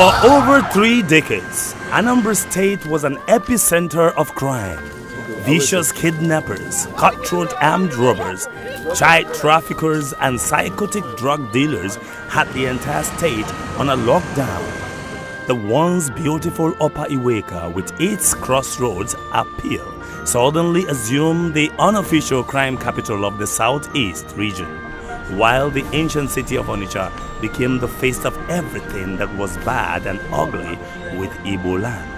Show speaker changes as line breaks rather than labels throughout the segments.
For over 3 decades, Anambra State was an epicenter of crime. Vicious kidnappers, cutthroat armed robbers, child traffickers, and psychotic drug dealers had the entire state on a lockdown. The once beautiful Upper Iweka with its crossroads appeal suddenly assumed the unofficial crime capital of the southeast region, while the ancient city of Onitsha became the face of everything that was bad and ugly with Igbo land.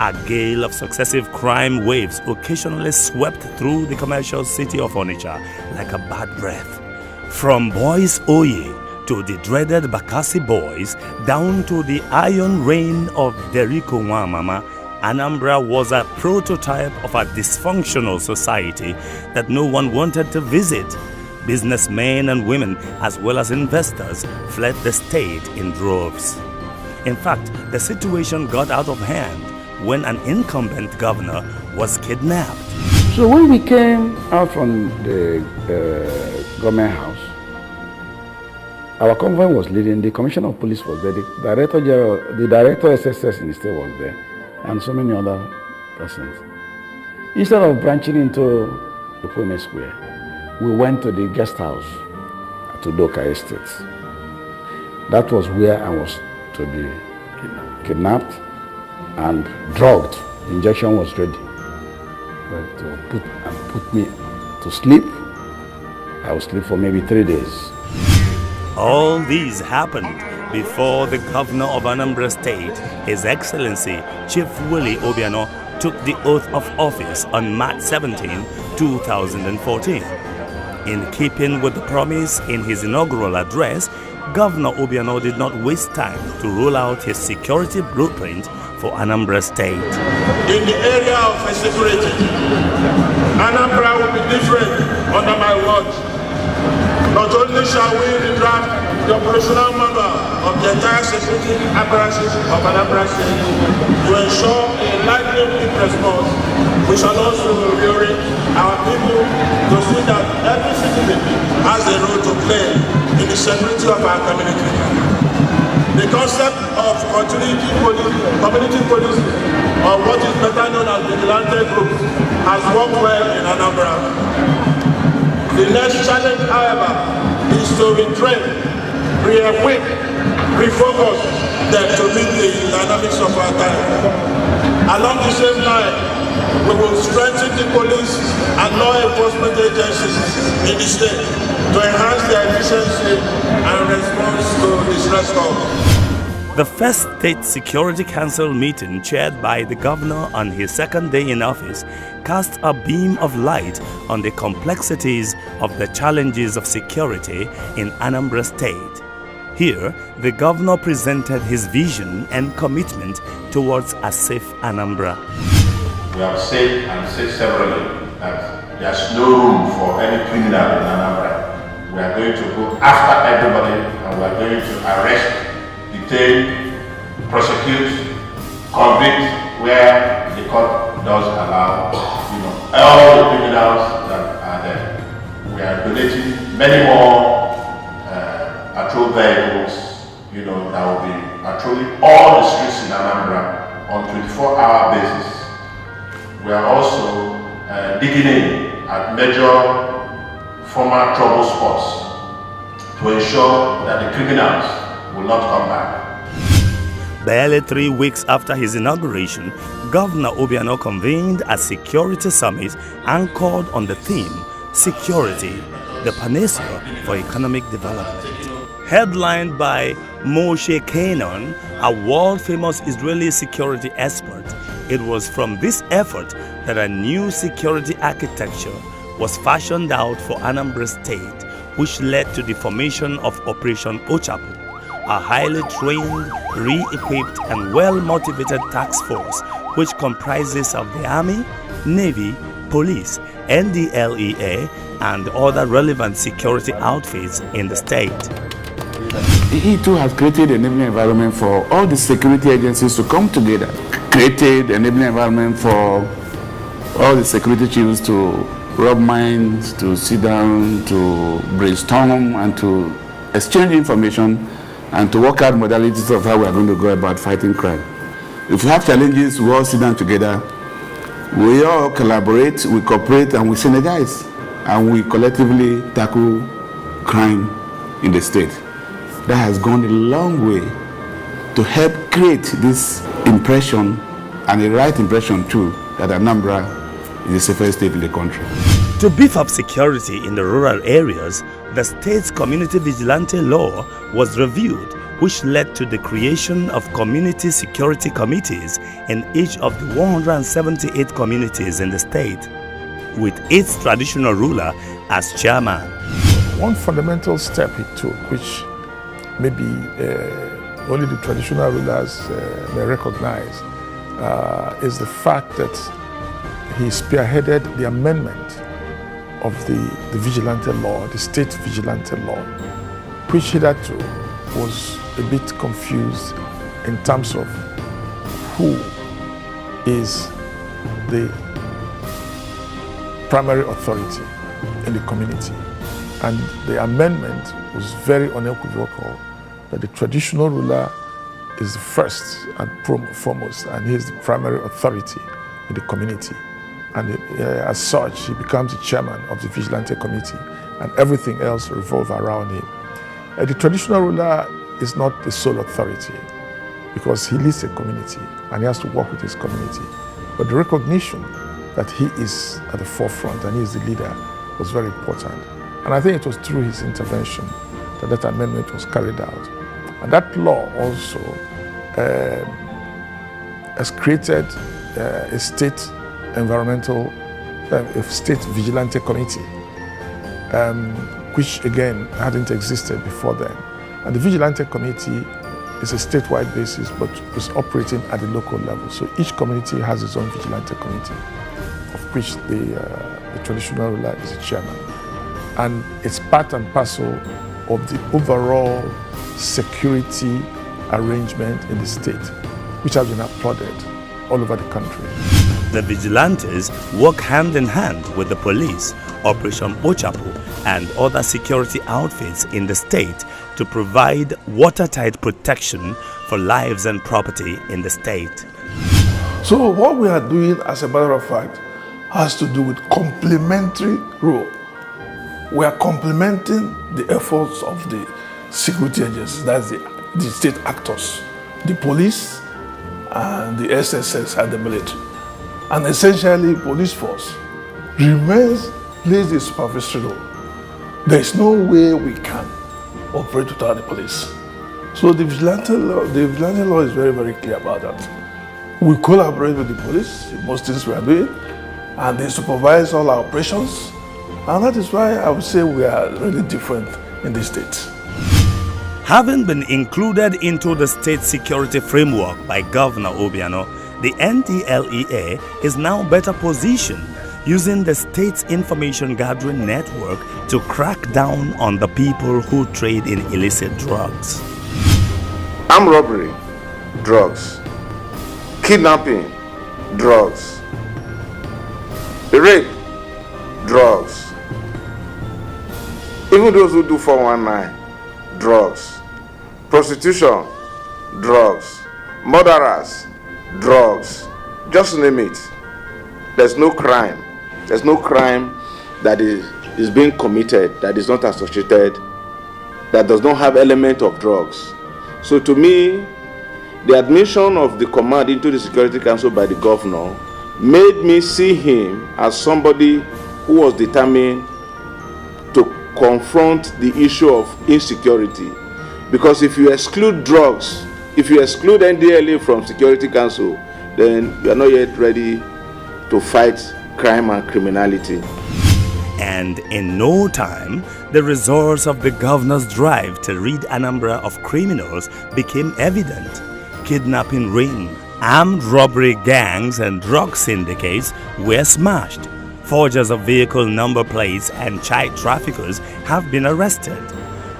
A gale of successive crime waves occasionally swept through the commercial city of Onitsha like a bad breath. From Boys Oye to the dreaded Bakassi Boys, down to the iron reign of Deriko Nwamama, Anambra was a prototype of a dysfunctional society that no one wanted to visit. Businessmen and women, as well as investors, fled the state in droves. In fact, the situation got out of hand when an incumbent governor was kidnapped.
So when we came out from the government house, our convoy was leading, the commissioner of police was there, the director SSS in the state was there, and so many other persons. Instead of branching into the Pune Square, we went to the guest house to Docu Estate. That was where I was to be kidnapped and drugged. The injection was ready. But to put me to sleep. I would sleep for maybe 3 days.
All these happened before the governor of Anambra State, His Excellency Chief Willie Obiano, took the oath of office on March 17, 2014. In keeping with the promise in his inaugural address, Governor Obiano did not waste time to roll out his security blueprint for Anambra State.
In the area of security, Anambra will be different under my watch. Not only shall we redraft the operational manual of the entire security apparatus of Anambra State to ensure a lively quick response, we shall also reorient our people to see that every citizen has a role to play in the security of our community. The concept of community policing, or what is better known as vigilante groups, has worked well in Anambra. The next challenge, however, is to retrain, re-equip, refocus them to meet the dynamics of our time. Along the same line, we will strengthen the police and law enforcement agencies in the state to enhance their efficiency and response to distress calls.
The first State Security Council meeting, chaired by the governor on his second day in office, cast a beam of light on the complexities of the challenges of security in Anambra State. Here, the governor presented his vision and commitment towards a safe Anambra.
We have said and said severally that there's no room for any criminal in Anambra. We are going to go after everybody and we are going to arrest, detain, prosecute, convict where the court does allow, all the criminals that are there. We are donating many more patrol vehicles, that will be patrolling all the streets in Anambra on 24-hour basis. We are also digging in at major former trouble spots to ensure that the criminals will not come back.
Barely 3 weeks after his inauguration, Governor Obiano convened a security summit anchored on the theme, Security, the Panacea for Economic Development. Headlined by Moshe Kanon, a world-famous Israeli security expert, it was from this effort that a new security architecture was fashioned out for Anambra State, which led to the formation of Operation Ochapu, a highly trained, re-equipped and well-motivated task force which comprises of the Army, Navy, Police, NDLEA and other relevant security outfits in the state.
The E2 has created an enabling environment for all the security agencies to come together, created an enabling environment for all the security chiefs to rub minds, to sit down, to brainstorm and to exchange information and to work out modalities of how we are going to go about fighting crime. If we have challenges, we all sit down together, we all collaborate, we cooperate, and we synergize, and we collectively tackle crime in the state. That has gone a long way to help create this impression, and a right impression too, that Anambra is the safest state in the country.
To beef up security in the rural areas, the state's community vigilante law was reviewed, which led to the creation of community security committees in each of the 178 communities in the state, with its traditional ruler as chairman.
One fundamental step he took, which maybe only the traditional rulers may recognize, is the fact that he spearheaded the amendment of the vigilante law, the state vigilante law, which hitherto was a bit confused in terms of who is the primary authority in the community. And the amendment was very unequivocal that the traditional ruler is the first and foremost, and he is the primary authority in the community. And as such, he becomes the chairman of the vigilante committee, and everything else revolves around him. The traditional ruler is not the sole authority because he leads a community and he has to work with his community. But the recognition that he is at the forefront and he is the leader was very important. And I think it was through his intervention that that amendment was carried out. And that law also has created a state environmental, a state vigilante committee, which again hadn't existed before then. And the vigilante committee is a statewide basis, but is operating at the local level. So each community has its own vigilante committee, of which the traditional ruler is the chairman. And it's part and parcel of the overall security arrangement in the state, which has been applauded all over the country.
The vigilantes work hand in hand with the police, Operation Ochapu, and other security outfits in the state to provide watertight protection for lives and property in the state.
So what we are doing, as a matter of fact, has to do with complementary role. We are complementing the efforts of the security agencies, that's the state actors, the police and the SSS and the military. And essentially, police force plays a supervisory role. There is no way we can operate without the police. So the vigilante law is very, very clear about that. We collaborate with the police in most things we are doing, and they supervise all our operations. And that is why I would say we are really different in this state.
Having been included into the state security framework by Governor Obiano, the NDLEA is now better positioned using the state's information gathering network to crack down on the people who trade in illicit drugs.
Armed robbery, drugs. Kidnapping, drugs. Rape, drugs. Even those who do 419, drugs. Prostitution, drugs. Murderers, drugs. Just name it. There's no crime. There's no crime that is being committed that is not associated, that does not have element of drugs. So to me, the admission of the command into the Security Council by the governor made me see him as somebody who was determined to confront the issue of insecurity. Because if you exclude drugs, if you exclude NDLA from Security Council, then you are not yet ready to fight crime and criminality.
And in no time, the results of the governor's drive to rid Anambra of criminals became evident. Kidnapping ring, armed robbery gangs and drug syndicates were smashed. Forgers of vehicle number plates and child traffickers have been arrested.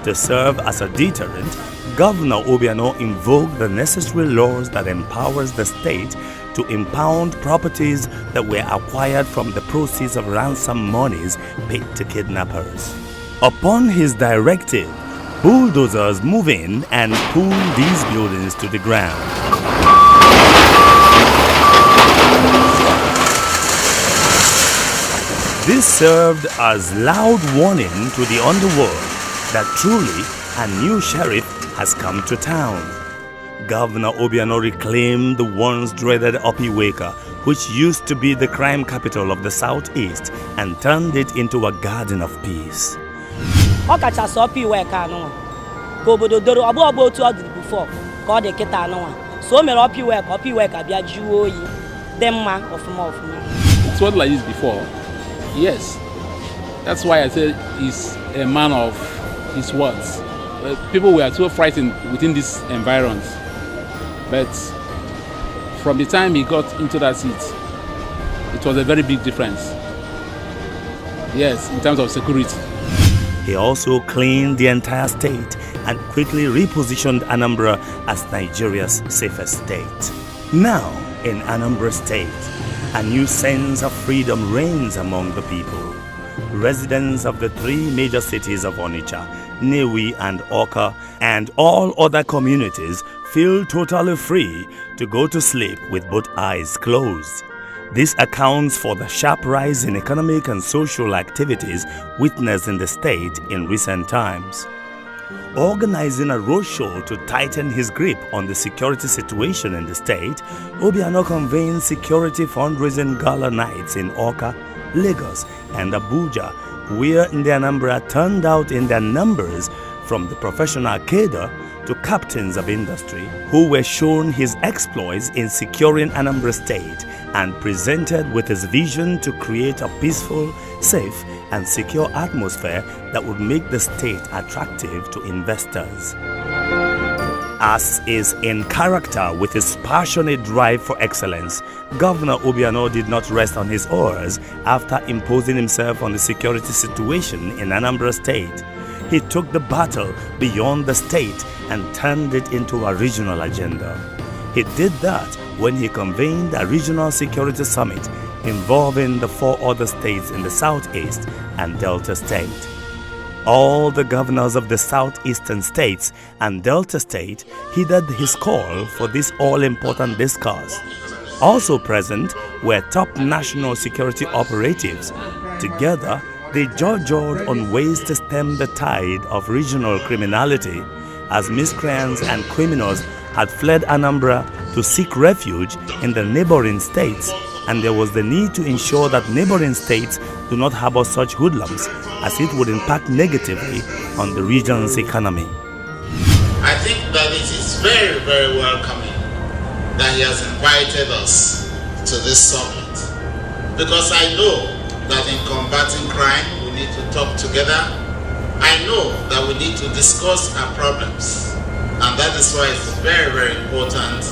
To serve as a deterrent, Governor Obiano invoked the necessary laws that empowers the state to impound properties that were acquired from the proceeds of ransom monies paid to kidnappers. Upon his directive, Bulldozers move in and pull these buildings to the ground. This served as loud warning to the underworld that truly a new sheriff has come to town. Governor Obiano reclaimed the once dreaded Opiweka, which used to be the crime capital of the southeast, and turned it into a garden of peace.
Okachasi Opiweka no ko obodo doro obo otu odiri before ko de kita no so mere Opiweka bia juo yi dem ma ofuma.
It's what like this before. Yes. That's why I said he's a man of his words. People were so frightened within this environment. But from the time he got into that seat, it was a very big difference. Yes, in terms of security.
He also cleaned the entire state and quickly repositioned Anambra as Nigeria's safest state. Now, in Anambra State, a new sense of freedom reigns among the people. Residents of the three major cities of Onitsha, Nnewi and Awka, and all other communities feel totally free to go to sleep with both eyes closed. This accounts for the sharp rise in economic and social activities witnessed in the state in recent times. Organizing a roadshow to tighten his grip on the security situation in the state, Obiano convened security fundraising gala nights in Awka, Lagos, and Abuja, where the Anambra turned out in their numbers from the professional cadre to captains of industry who were shown his exploits in securing Anambra State and presented with his vision to create a peaceful, safe, and secure atmosphere that would make the state attractive to investors. As is in character with his passionate drive for excellence, Governor Obiano did not rest on his oars after imposing himself on the security situation in Anambra State. He took the battle beyond the state and turned it into a regional agenda. He did that when he convened a regional security summit involving the 4 other states in the southeast and Delta State. All the governors of the southeastern states and Delta State heeded his call for this all-important discourse. Also present were top national security operatives. Together, they judged on ways to stem the tide of regional criminality, as miscreants and criminals had fled Anambra to seek refuge in the neighboring states, and there was the need to ensure that neighboring states do not harbor such hoodlums, as it would impact negatively on the region's economy.
I think that it is very, very welcoming that he has invited us to this summit, because I know that in combating crime we need to talk together. I know that we need to discuss our problems, and that is why it's very, very important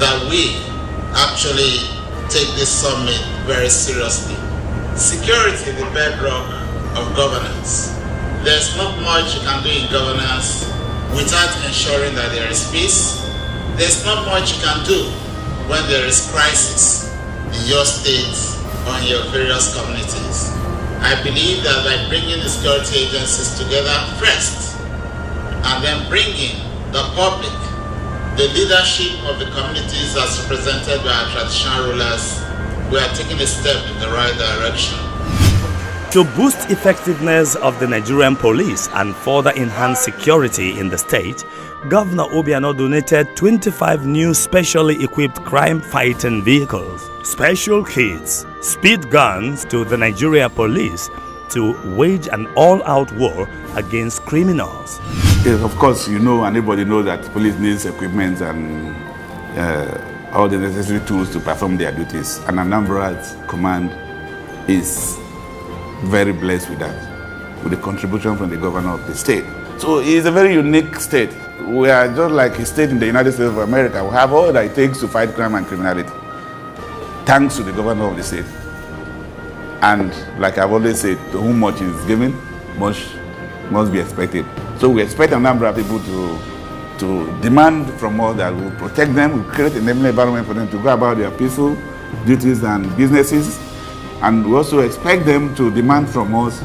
that we actually take this summit very seriously. Security is the bedrock of governance. There's not much you can do in governance without ensuring that there is peace. There's not much you can do when there is crisis in your state or in your various communities. I believe that by bringing the security agencies together first, and then bringing the public, the leadership of the communities as represented by our traditional rulers, we are taking a step in the right direction.
To boost effectiveness of the Nigerian police and further enhance security in the state, Governor Obiano donated 25 new specially equipped crime-fighting vehicles, special kits, speed guns to the Nigeria police to wage an all-out war against criminals.
Yes, of course, you know, and everybody knows that police needs equipment and all the necessary tools to perform their duties. And Anambra's command is very blessed with that, with the contribution from the governor of the state. So it's a very unique state. We are just like a state in the United States of America. We have all that it takes to fight crime and criminality, thanks to the governor of the state. And like I've always said, to whom much is given, much must be expected. So we expect Anambra people to demand from us that we protect them, we create an environment for them to go about their peaceful duties and businesses. And we also expect them to demand from us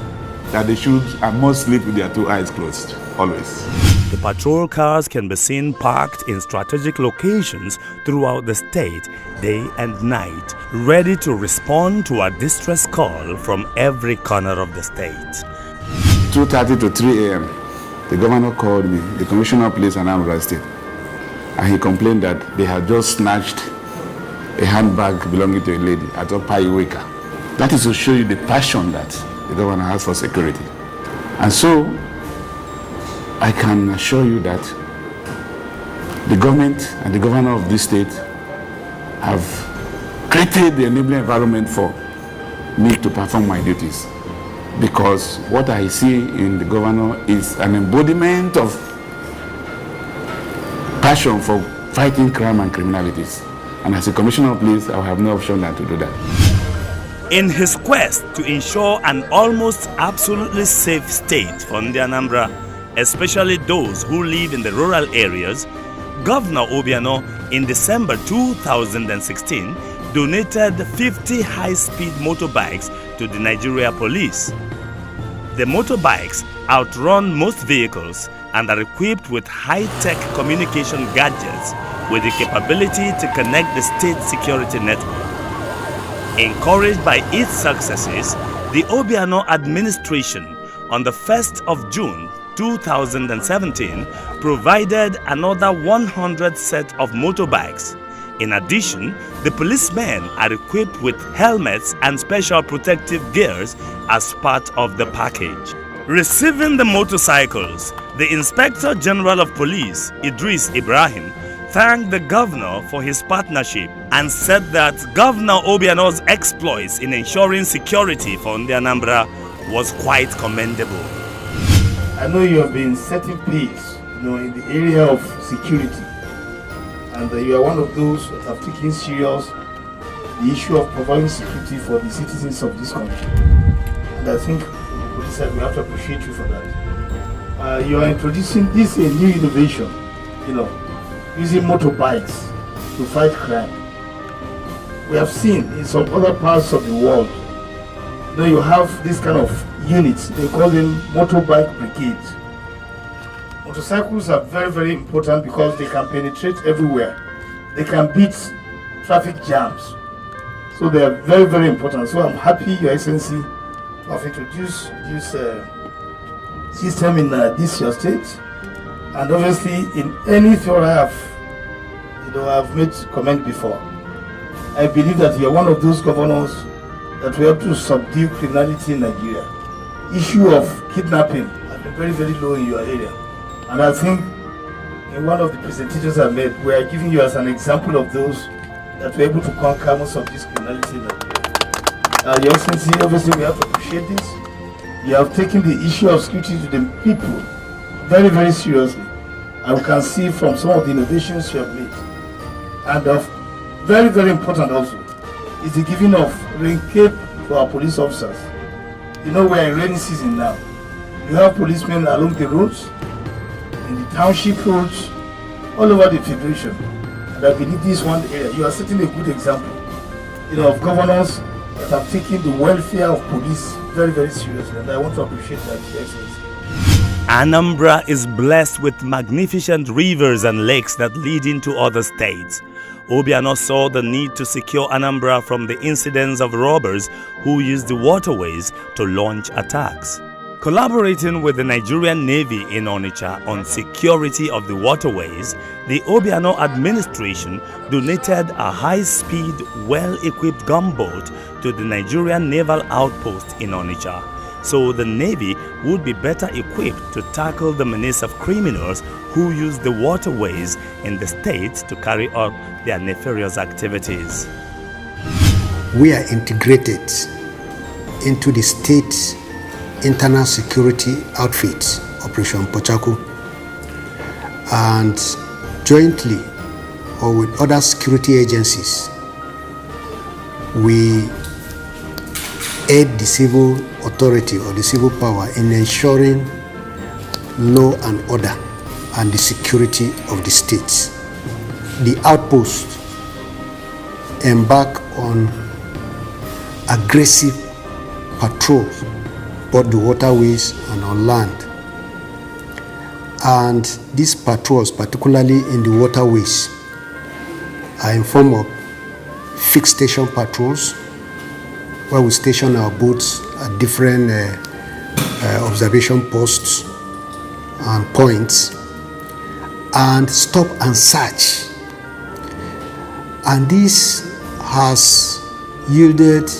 that they should and must sleep with their 2 eyes closed, always.
The patrol cars can be seen parked in strategic locations throughout the state, day and night, ready to respond to a distress call from every corner of the state.
2:30 to 3 a.m., the governor called me, the commissioner of police in Anambra State, and he complained that they had just snatched a handbag belonging to a lady at Opaiweka. That is to show you the passion that the governor has for security. And so, I can assure you that the government and the governor of this state have created the enabling environment for me to perform my duties. Because what I see in the governor is an embodiment of passion for fighting crime and criminalities. And as a commissioner of police, I will have no option than to do that.
In his quest to ensure an almost absolutely safe state for the Anambra, especially those who live in the rural areas, Governor Obiano in December 2016 donated 50 high-speed motorbikes to the Nigeria police. The motorbikes outrun most vehicles and are equipped with high-tech communication gadgets with the capability to connect the state security network. Encouraged by its successes, the Obiano administration on the 1st of June 2017 provided another 100 set of motorbikes. In addition, the policemen are equipped with helmets and special protective gears as part of the package. Receiving the motorcycles, the Inspector General of Police, Idris Ibrahim, thanked the governor for his partnership and said that Governor Obiano's exploits in ensuring security for the Anambra was quite commendable.
I know you have been setting pace, in the area of security, and you are one of those that have taken serious the issue of providing security for the citizens of this country. And I think we have to appreciate you for that. You are introducing this a new innovation, using motorbikes to fight crime. We have seen in some other parts of the world, you have this kind of units, they call them motorbike brigades. Motorcycles are very, very important because they can penetrate everywhere. They can beat traffic jams. So they are very, very important. So I'm happy, Your Excellency, to have introduced this system in this your state. And obviously, in any field I have made comment before. I believe that you are one of those governors that will help to subdue criminality in Nigeria. Issue of kidnapping has been very, very low in your area. And I think in one of the presentations I made, we are giving you as an example of those that were able to conquer most of this criminality in Nigeria. Your Excellency, obviously we have to appreciate this. You have taken the issue of security to the people very, very seriously. And we can see from some of the innovations you have made. And very, very important also is the giving of rain cape to our police officers. We're in rainy season now. You have policemen along the roads, in the township roads, all over the federation. And I believe this one area, you are setting a good example, of governors that have taken the welfare of police very, very seriously. And I want to appreciate that, Your Excellency.
Anambra is blessed with magnificent rivers and lakes that lead into other states. Obiano saw the need to secure Anambra from the incidents of robbers who use the waterways to launch attacks. Collaborating with the Nigerian Navy in Onitsha on security of the waterways, the Obiano administration donated a high-speed, well-equipped gunboat to the Nigerian Naval Outpost in Onitsha, so the Navy would be better equipped to tackle the menace of criminals who use the waterways in the state to carry out their nefarious activities.
We are integrated into the state internal security outfit, Operation Pochaku, and jointly or with other security agencies, we aid the civil authority or the civil power in ensuring law and order and the security of the states. The outpost embark on aggressive patrols both the waterways and on land. And these patrols, particularly in the waterways, are in form of fixed station patrols, where we station our boats at different observation posts and points, and stop and search. And this has yielded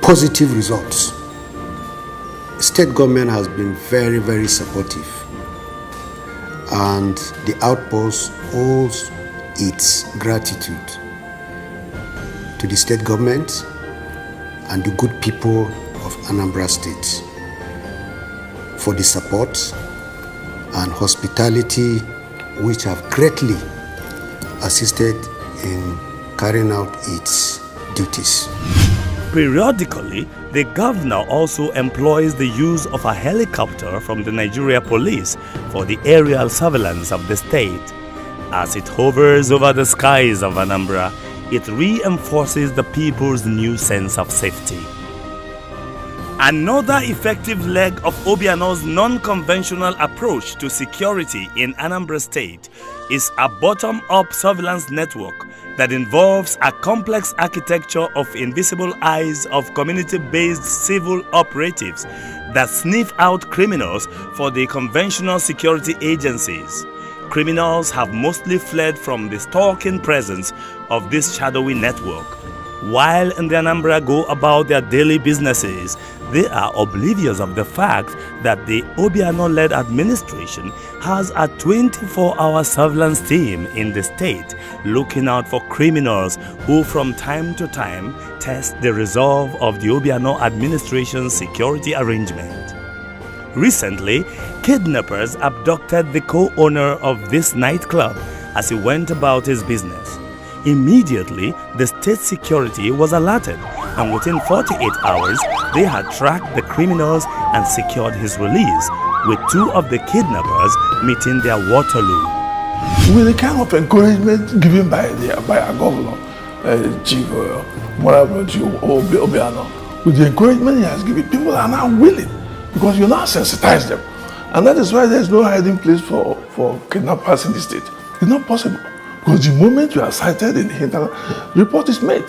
positive results. State government has been very, very supportive, and the outpost owes its gratitude to the state government and the good people of Anambra State for the support and hospitality which have greatly assisted in carrying out its duties.
Periodically, the governor also employs the use of a helicopter from the Nigeria police for the aerial surveillance of the state. As it hovers over the skies of Anambra, it reinforces the people's new sense of safety. Another effective leg of Obiano's non-conventional approach to security in Anambra State is a bottom-up surveillance network that involves a complex architecture of invisible eyes of community-based civil operatives that sniff out criminals for the conventional security agencies. Criminals have mostly fled from the stalking presence of this shadowy network. While in the Anambra go about their daily businesses, they are oblivious of the fact that the Obiano-led administration has a 24-hour surveillance team in the state looking out for criminals who from time to time test the resolve of the Obiano administration's security arrangement. Recently, kidnappers abducted the co-owner of this nightclub as he went about his business. Immediately, the state security was alerted, and within 48 hours, they had tracked the criminals and secured his release, with two of the kidnappers meeting their Waterloo.
With the kind of encouragement given by our governor, Chief Obiano, with the encouragement he has given, people are now willing, because you now sensitize them. And that is why there is no hiding place for kidnappers in the state. It's not possible. Because the moment you are cited in the internal, report is made.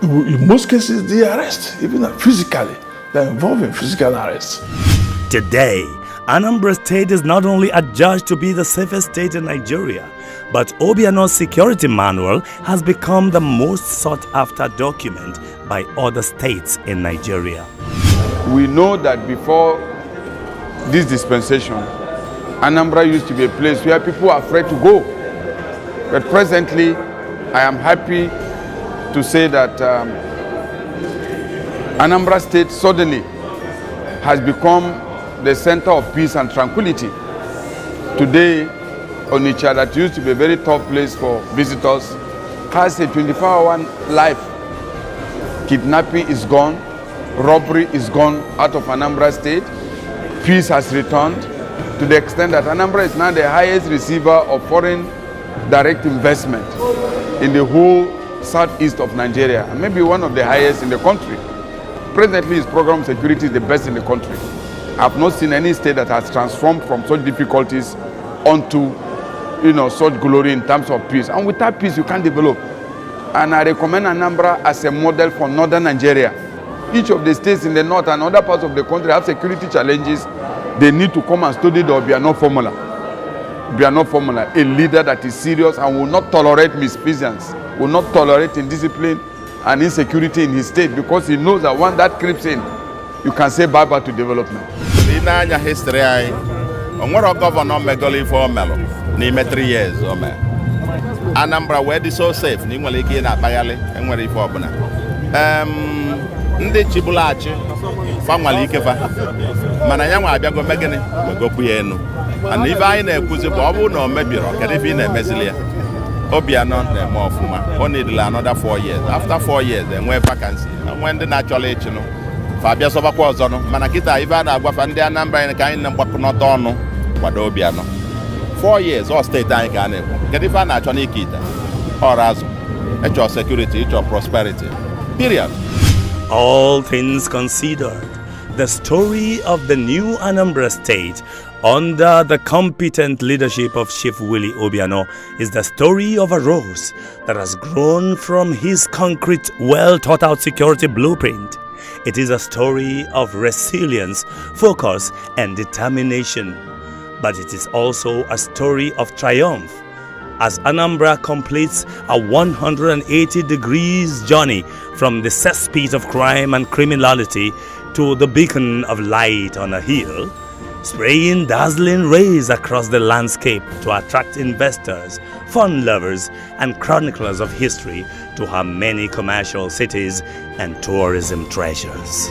In most cases, they arrest, even physically. They are involved in physical arrests.
Today, Anambra State is not only adjudged to be the safest state in Nigeria, but Obiano's security manual has become the most sought-after document by other states in Nigeria.
We know that before this dispensation, Anambra used to be a place where people are afraid to go. But presently, I am happy to say that Anambra State suddenly has become the center of peace and tranquility. Today, Onitsha, that used to be a very tough place for visitors, has a 24-hour life. Kidnapping is gone, robbery is gone out of Anambra State, peace has returned to the extent that Anambra is now the highest receiver of foreign direct investment in the whole southeast of Nigeria, and maybe one of the highest in the country. Presently, its program security is the best in the country. I have not seen any state that has transformed from such difficulties onto, such glory in terms of peace. And without peace, you can't develop. And I recommend Anambra as a model for northern Nigeria. Each of the states in the north and other parts of the country have security challenges. They need to come and study the Obiano formula. Obiano formula, a leader that is serious and will not tolerate misfeasance, will not tolerate indiscipline and insecurity in his state, because he knows that once that creeps in, you can say bye-bye to development.
In our history, onwere governor megoli for melo n'ime 3 years o me. Anambra where is so safe na nwere ike na akpaghalị enwere ife ọbụla. Ndị chibulachi fa nwere ike fa. Mana ya nwa abịago megini megokwu ya enu. And if I na-ekwuzi bụ ọ bụrụ na o mebiro kedu ife ị na-emezili ya. Obiano na-eme ọfụma. O need another 4 years. After 4 years enwe vacancy. Enwe ndị na-achọla ịchịnụ. Fabia sobakwa ọzọ nụ. Mana kịta ife a na-agwafa ndị Anambra anyị ka anyị na-mgbakọnọta ọnụ kwado Obiano. 4 years all steeti anyị ka a na-ekwu. Kedu ife a na-achọ n'ike ite? Ọrụ azụ. Ịchọ security, ịchọ prosperity. Period.
All things considered, The story of the new Anambra State under the competent leadership of Chief Willie Obiano is the story of a rose that has grown from his concrete, well-thought-out security blueprint. It is a story of resilience, focus, and determination. But it is also a story of triumph, as Anambra completes a 180 degrees journey from the cesspit of crime and criminality to the beacon of light on a hill, spraying dazzling rays across the landscape to attract investors, fun lovers, and chroniclers of history to her many commercial cities and tourism treasures.